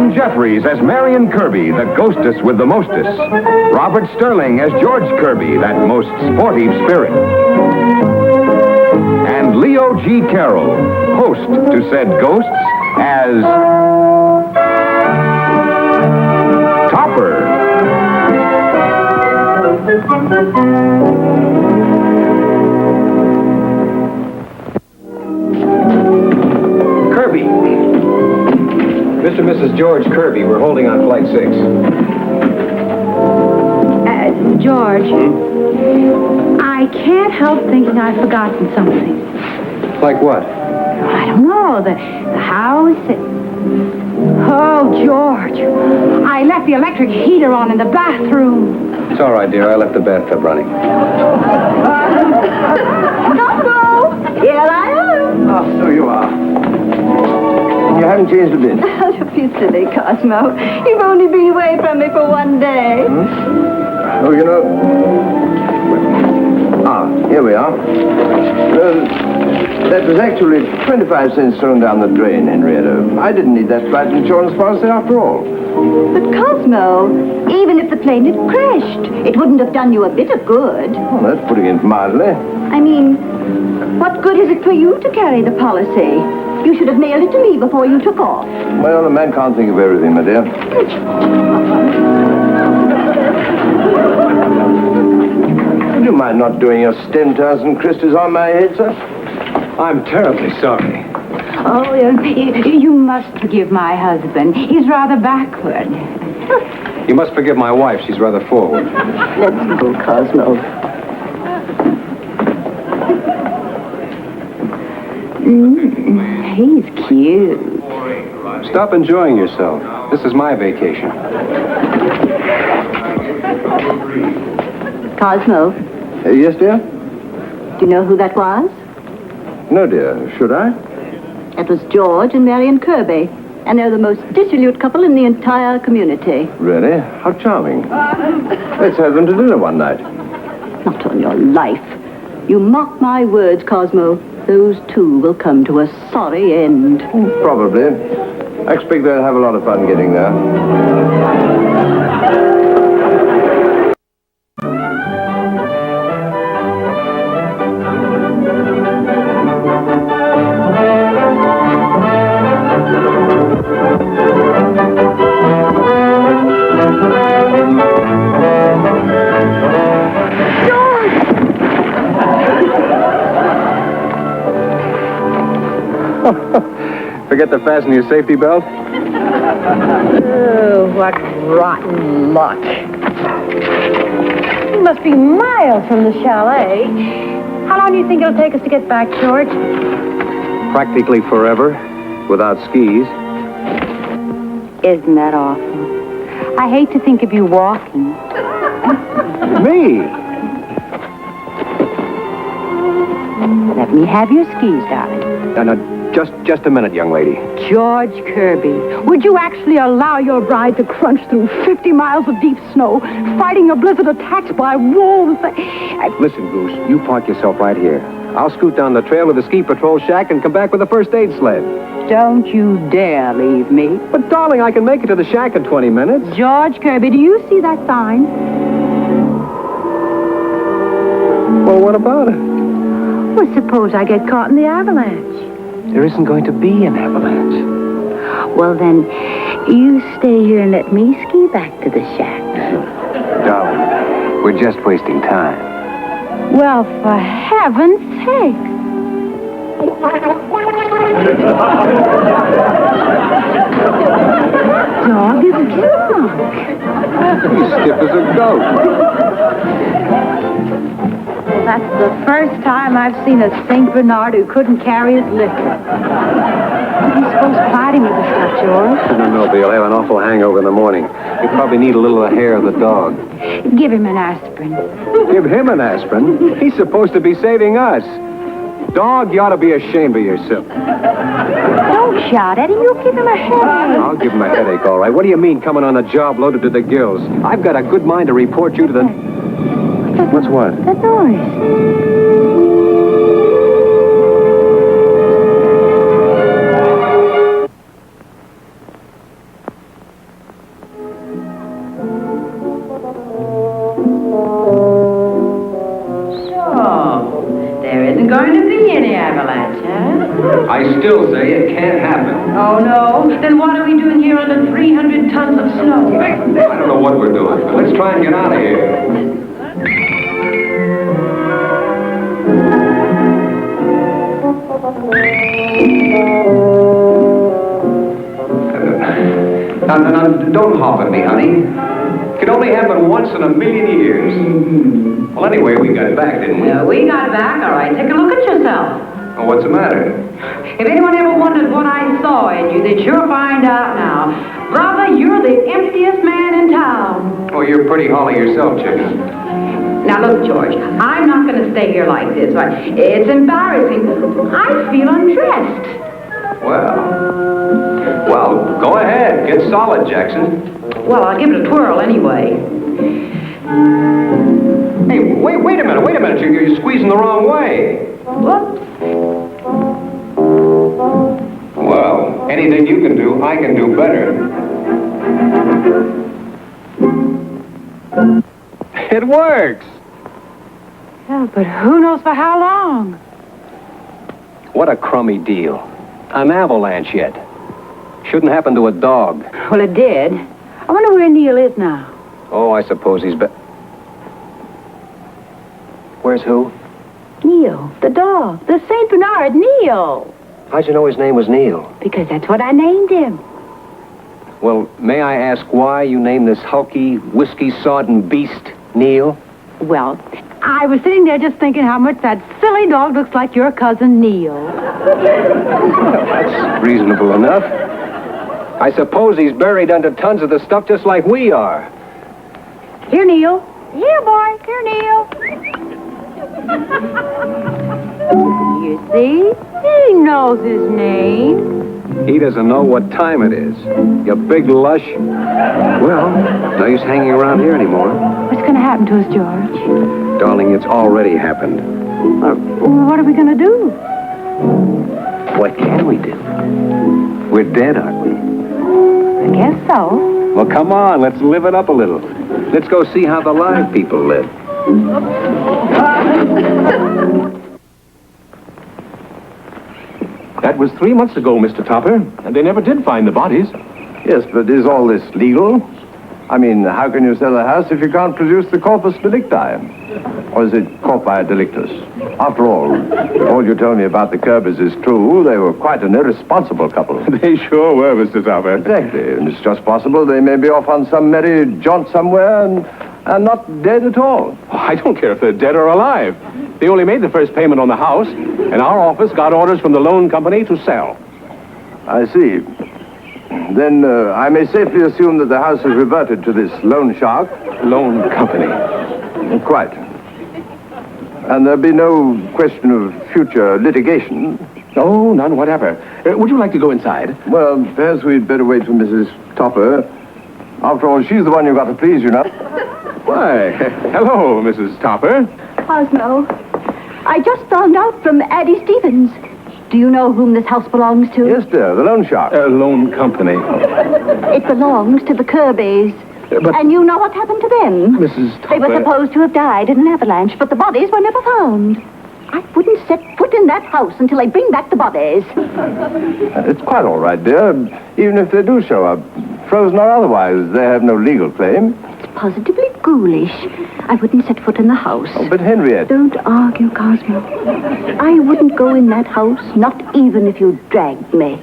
Anne Jeffries as Marion Kerby, the ghostess with the mostess. Robert Sterling as George Kerby, that most sportive spirit. And Leo G. Carroll, host to said ghosts, as Topper. Kerby. Mr. and Mrs. George Kerby, we're holding on Flight 6. George, I can't help thinking I've forgotten something. Like what? I don't know, the house... Oh, George, I left the electric heater on in the bathroom. It's all right, dear. I left the bathtub running. Cosmo! Here I am. Oh, so you are. You haven't changed a bit. Don't be silly, Cosmo. You've only been away from me for one day. Oh, you know... here we are. That was actually 25 cents thrown down the drain, Henrietta. I didn't need that flight insurance policy after all. But Cosmo, even if the plane had crashed, it wouldn't have done you a bit of good. Well, that's putting it mildly. I mean, what good is it for you to carry the policy? You should have mailed it to me before you took off. Well, a man can't think of everything, my dear. Would you mind not doing your stem turns and Christies on my head, sir? I'm terribly sorry. Oh, you must forgive my husband. He's rather backward. You must forgive my wife. She's rather forward. Let's go, Cosmo. He's cute. Stop enjoying yourself. This is my vacation. Cosmo, Yes, dear? do you know who that was? No, dear. Should I? That was George and Marion Kerby. And they're the most dissolute couple in the entire community. Really? How charming. Let's have them to dinner one night. Not on your life. You mock my words, Cosmo. Those two will come to a sorry end. Probably. I expect they'll have a lot of fun getting there. Forget to fasten your safety belt? Oh, what rotten luck. It must be miles from the chalet. How long do you think it'll take us to get back, George? Practically forever, without skis. Isn't that awful? I hate to think of you walking. Me? Let me have your skis, darling. No, just a minute, young lady. George Kerby, would you actually allow your bride to crunch through 50 miles of deep snow, fighting a blizzard attacked by wolves? Listen, Goose, you park yourself right here. I'll scoot down the trail to the ski patrol shack and come back with a first aid sled. Don't you dare leave me. But, darling, I can make it to the shack in 20 minutes. George Kerby, do you see that sign? Well, what about it? Well, suppose I get caught in the avalanche. There isn't going to be an avalanche. Well, then, you stay here and let me ski back to the shack. Darling, we're just wasting time. Well, for heaven's sake. Dog is drunk. He's stiff as a goat. That's the first time I've seen a St. Bernard who couldn't carry his liquor. What are you supposed to fight him with this stuff, George? No, but you'll have an awful hangover in the morning. You probably need a little of the hair of the dog. Give him an aspirin. Give him an aspirin? He's supposed to be saving us. Dog, you ought to be ashamed of yourself. Don't shout at him. You'll give him a headache. I'll give him a headache, all right. What do you mean, coming on the job loaded to the gills? I've got a good mind to report you to the... What's what? That noise. see any avalanche, huh? I still say it can't happen. Oh, no? Then what are we doing here under 300 tons of snow? I don't know what we're doing, but let's try and get out of here. Now, don't hop at me, honey. It can only happen once in a million years. Well, anyway, we got back, didn't we? We got back, all right. Take a look at yourself. Oh, what's the matter? If anyone ever wondered what I saw in you, they'd sure find out now. Brother, you're the emptiest man in town. Oh, you're pretty holly yourself, chicken. Now, look, George, I'm not going to stay here like this, right? It's embarrassing. I feel undressed. Well, go ahead. Get solid, Jackson. Well, I'll give it a twirl anyway. Hey, wait a minute. You're squeezing the wrong way. Whoops. Well, anything you can do, I can do better. It works. Yeah, but who knows for how long? What a crummy deal. An avalanche yet. Shouldn't happen to a dog. Well, it did. I wonder where Neil is now. Oh, I suppose he's Where's who? Neil, the dog, the St. Bernard, Neil. How'd you know his name was Neil? Because that's what I named him. Well, may I ask why you named this hulky, whiskey-sodden beast Neil? Well, I was sitting there just thinking how much that silly dog looks like your cousin Neil. That's reasonable enough. I suppose he's buried under tons of the stuff just like we are. Here, Neil. Here, boy. Here, Neil. You see? He knows his name. He doesn't know what time it is. You big lush. Well, no use hanging around here anymore. What's going to happen to us, George? Darling, it's already happened. What are we going to do? What can we do? We're dead, aren't we? I guess so. Well, come on, let's live it up a little. Let's go see how the live people live. That was 3 months ago, Mr. Topper, and they never did find the bodies. Yes, but is all this legal? I mean, how can you sell a house if you can't produce the corpus delicti? Or is it corpi delictus? After all you told me about the Kerbys is true. They were quite an irresponsible couple. They sure were, Mr. Topper. Exactly, and it's just possible they may be off on some merry jaunt somewhere and not dead at all. Oh, I don't care if they're dead or alive. They only made the first payment on the house, and our office got orders from the loan company to sell. I see. Then I may safely assume that the house has reverted to this loan shark. Loan company. Quite. And there'll be no question of future litigation. No, none whatever. Would you like to go inside? Well, perhaps we'd better wait for Mrs. Topper. After all, she's the one you've got to please, you know. Why, hello, Mrs. Topper. Cosmo, I just found out from Addie Stevens. Do you know whom this house belongs to? Yes, dear, the loan shark. Loan company. It belongs to the Kirbys. But- And you know what happened to them? Mrs. They were Topper. supposed to have died in an avalanche, but the bodies were never found. I wouldn't set foot in that house until I bring back the bodies. It's quite all right, dear. Even if they do show up, frozen or otherwise, they have no legal claim. It's positively ghoulish. I wouldn't set foot in the house. Oh, but Henriette... Don't argue, Cosmo. I wouldn't go in that house, not even if you dragged me.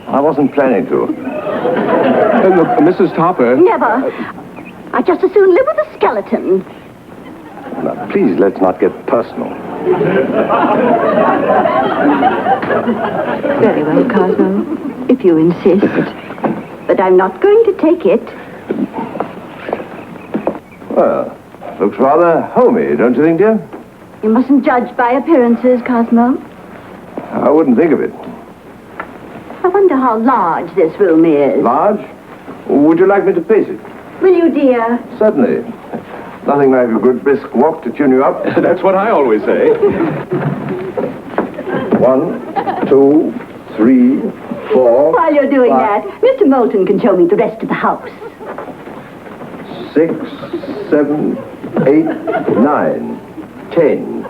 I wasn't planning to. Look, Mrs. Topper. Never. I'd just as soon live with a skeleton. Now, please, let's not get personal. Very well, Cosmo, if you insist. But I'm not going to take it. Well, looks rather homey, don't you think, dear? You mustn't judge by appearances, Cosmo. I wouldn't think of it. I wonder how large this room is. Large? Would you like me to pace it? Will you, dear? Certainly. Nothing like a good brisk walk to tune you up. That's what I always say. 1, 2, 3, 4. While you're doing 5, that, Mr. Moulton can show me the rest of the house. 6, 7, 8, 9, 10,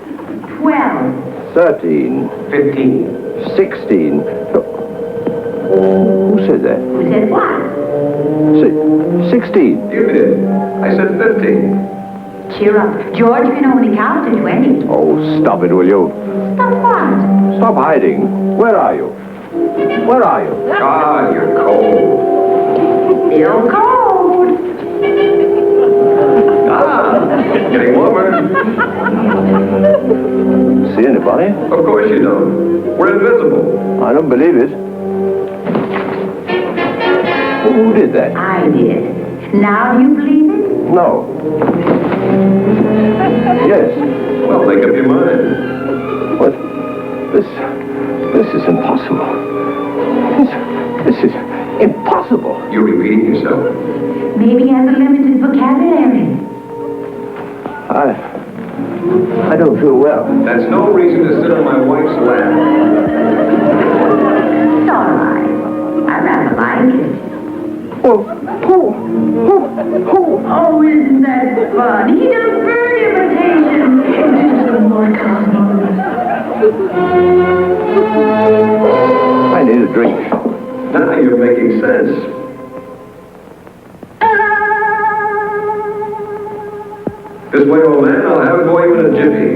12. 13. 15. 16. Who said that? Who said what? 16. You did. I said 15. Cheer up. George can only count to 20. Oh, stop it, will you? Stop what? Stop hiding. Where are you? Where are you? Ah, you're cold. Still cold. It's getting warmer. See anybody? Of course you don't. We're invisible. I don't believe it. Who did that? I did. Now you believe it? No. Yes. Well, make up your mind. What? This is impossible. This is impossible. You're repeating yourself. Maybe he has a limited vocabulary. I don't feel well. That's no reason to sit on my wife's lap. It's all right. I rather like it. Oh, isn't that fun? He does bird imitation. Do some more, Cosmo. I need a drink. Now you're making sense. This way, old man, I'll have it for you in a jiffy.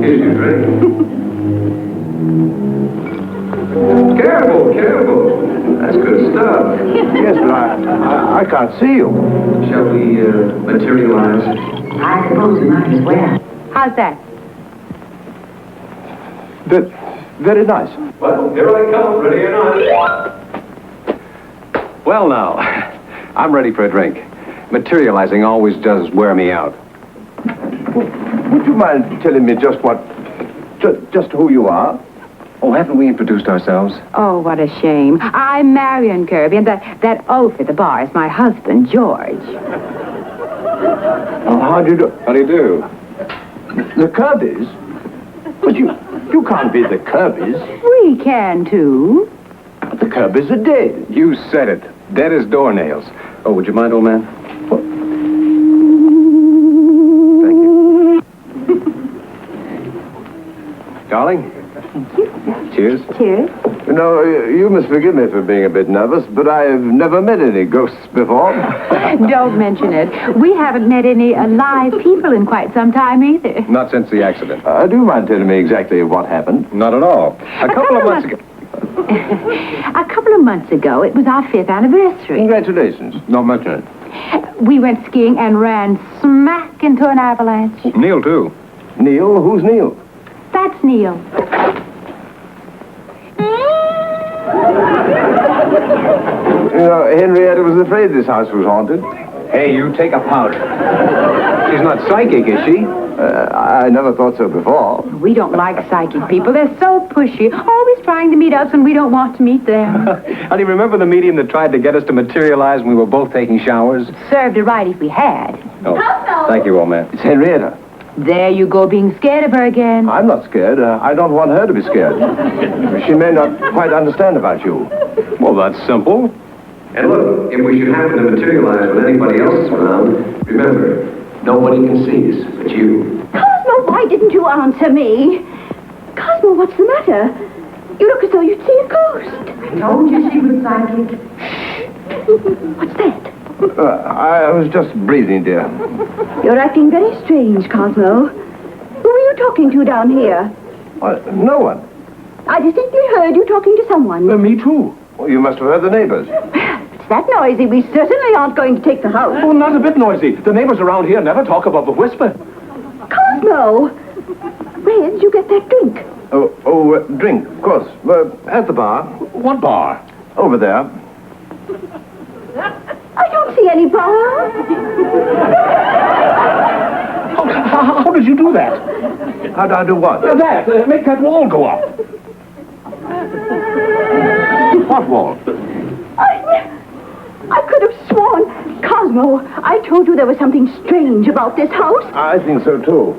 Here's your drink. Careful, careful. That's good stuff. Yes, but I can't see you. Shall we materialize? I suppose we might as well. How's that? Very nice. Well, here I come, ready or not. Well, now, I'm ready for a drink. Materializing always does wear me out. Would you mind telling me just who you are? Oh, haven't we introduced ourselves? Oh, what a shame. I'm Marion Kerby, and that oaf at the bar is my husband, George. Oh, how do you do? How do you do? The Kirbys? But you can't be the Kirbys. We can, too. The Kirbys are dead. You said it. Dead as doornails. Oh, would you mind, old man? Thank you. Darling? Cheers. Cheers. You know, you must forgive me for being a bit nervous, but I've never met any ghosts before. Don't mention it. We haven't met any alive people in quite some time either. Not since the accident. Do you mind telling me exactly what happened? Not at all. A couple of months ago. A couple of months ago, it was our 5th anniversary. Congratulations. Not much in it. We went skiing and ran smack into an avalanche. Neil, too. Neil? Who's Neil? That's Neil. You know, Henrietta was afraid this house was haunted. Hey, you take a powder. She's not psychic, is she? I never thought so before. We don't like psychic people. They're so pushy, always trying to meet us when we don't want to meet them. How do you remember the medium that tried to get us to materialize when we were both taking showers? Served it right if we had. Oh, thank you, old man. It's Henrietta. There you go, being scared of her again. I'm not scared. I don't want her to be scared. She may not quite understand about you. Well, that's simple. And look, if we should happen to materialize when anybody else is around, remember, nobody can see us but you. Cosmo, why didn't you answer me? Cosmo, what's the matter? You look as though you'd see a ghost. I told you she was psychic. What's that? I was just breathing, dear. You're acting very strange, Cosmo. Who were you talking to down here? No one. I distinctly heard you talking to someone. Me too. Well, you must have heard the neighbors. It's that noisy. We certainly aren't going to take the house. Oh, not a bit noisy. The neighbors around here never talk above a whisper. Cosmo! Where did you get that drink? Drink, of course. At the bar. What bar? Over there. I don't see any bar. How did you do that? How'd I do what? That. Make that wall go up. What wall? I could have sworn. Cosmo, I told you there was something strange about this house. I think so, too.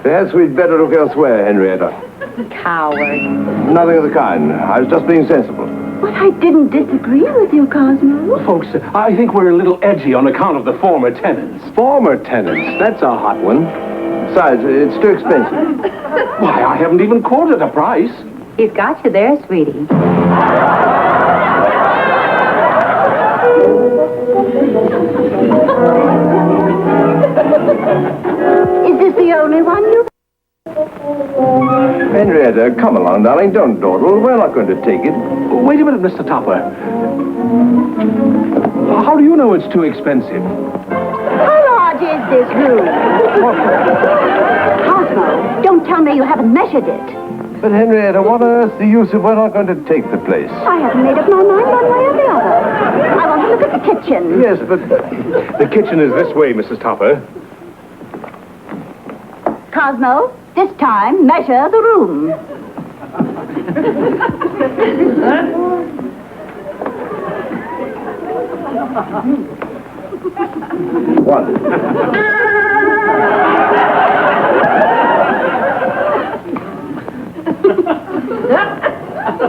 Perhaps we'd better look elsewhere, Henrietta. Coward. Nothing of the kind. I was just being sensible. But I didn't disagree with you, Cosmo. Folks, I think we're a little edgy on account of the former tenants. Former tenants. That's a hot one. Besides, it's too expensive. Why, I haven't even quoted a price. He's got you there, sweetie. Is this the only one you... Henrietta, come along, darling. Don't dawdle. We're not going to take it. Wait a minute, Mr. Topper. How do you know it's too expensive? How large is this room? Cosmo, don't tell me you haven't measured it. But, Henrietta, what on earth's the use if we're not going to take the place? I haven't made up my mind one way or the other. I want to look at the kitchen. Yes, but... The kitchen is this way, Mrs. Topper. Cosmo, this time measure the room. One.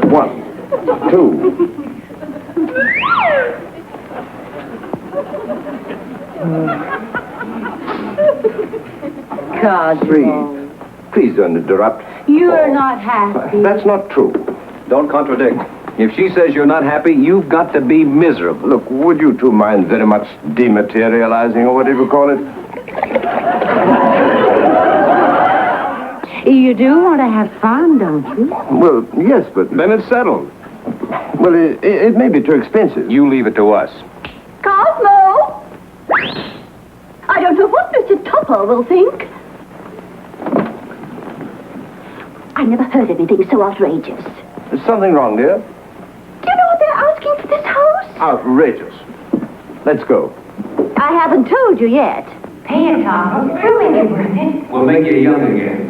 One. Two. Cosmo. Please don't interrupt. You're not happy. That's not true. Don't contradict. If she says you're not happy, you've got to be miserable. Look, would you two mind very much dematerializing, or whatever you call it? You do want to have fun, don't you? Well, yes, but... Then it's settled. Well, it may be too expensive. You leave it to us. Cosmo! I don't know what Mr. Topper will think. I never heard anything so outrageous. There's something wrong, dear. Do you know what they're asking for this house? Outrageous. Let's go. I haven't told you yet. Pay it, Tom. We'll make it worth it. We'll make you young again.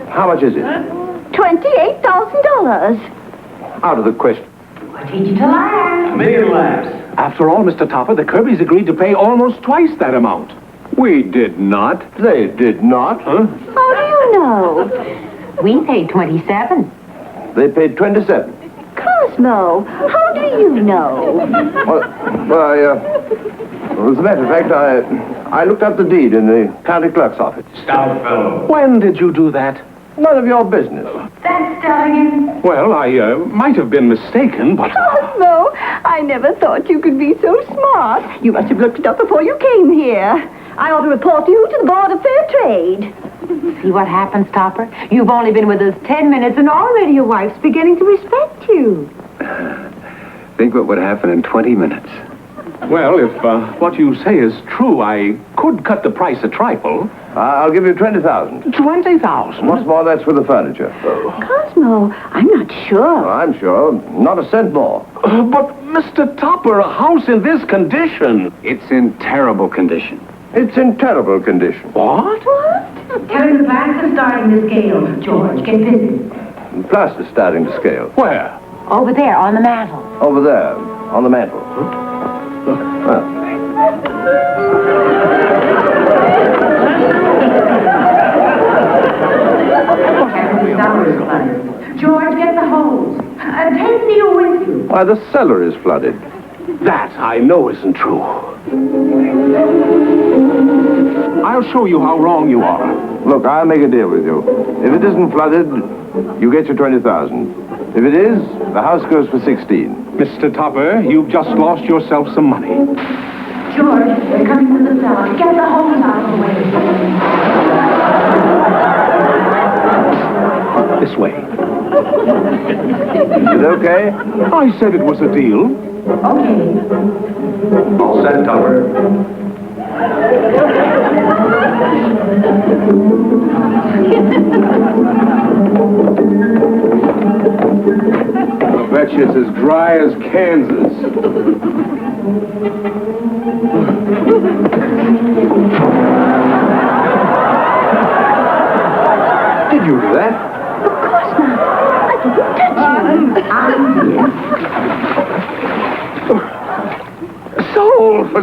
How much is it? $28,000. Out of the question. We'll teach you to laugh. A million laughs. After all, Mr. Topper, the Kirbys agreed to pay almost twice that amount. We did not. They did not. Huh? How do you know? We paid 27. They paid 27. Cosmo, how do you know? Well, as a matter of fact, I looked up the deed in the county clerk's office. Stout fellow. When did you do that? None of your business. That's Stelligan. Well, I might have been mistaken, but... Cosmo, I never thought you could be so smart. You must have looked it up before you came here. I ought to report you to the Board of Fair Trade. See what happens, Topper? You've only been with us 10 minutes and already your wife's beginning to respect you. Think what would happen in 20 minutes. Well, if what you say is true, I could cut the price a trifle. I'll give you 20,000. 20,000? What's more, that's for the furniture. Cosmo, I'm not sure. I'm sure. Not a cent more. But, Mr. Topper, a house in this condition... It's in terrible condition. It's in terrible condition. What? Tell him the glass is starting to scale. George, get busy. The plaster's starting to scale. Where? Over there, on the mantel. Over there, on the mantel. George, get the hose. Take Theo with you. Why, the cellar is flooded. That I know isn't true. I'll show you how wrong you are. Look, I'll make a deal with you. If it isn't flooded, you get your 20,000. If it is, the house goes for 16. Mr. Topper, you've just lost yourself some money. George, they're coming from the cellar. Get the hose out of the way. This way. Is it okay? I said it was a deal. Okay. All set, Topper. I bet you it's as dry as Kansas. Did you do that? Of course not. I didn't Sold for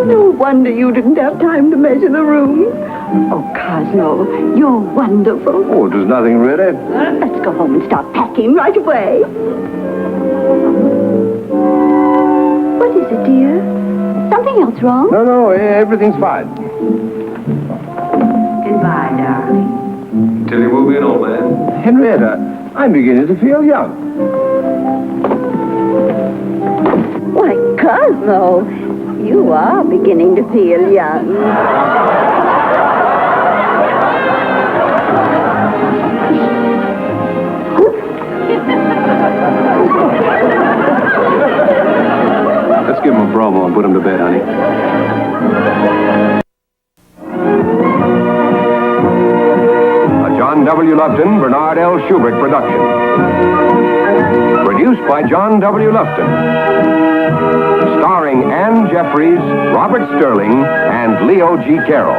No wonder you didn't have time to measure the room. Oh, Cosmo, you're wonderful. Oh, it was nothing really. Let's go home and start packing right away. What is it, dear? Something else wrong? No, everything's fine. Goodbye, darling. Till you move in, old man. Henrietta, I'm beginning to feel young. Why, Cosmo, you are beginning to feel young. Let's give him a bromo and put him to bed, honey. A John W. Lupton, Bernard L. Schubert production. Produced by John W. Lupton. Starring Ann Jeffries, Robert Sterling, and Leo G. Carroll.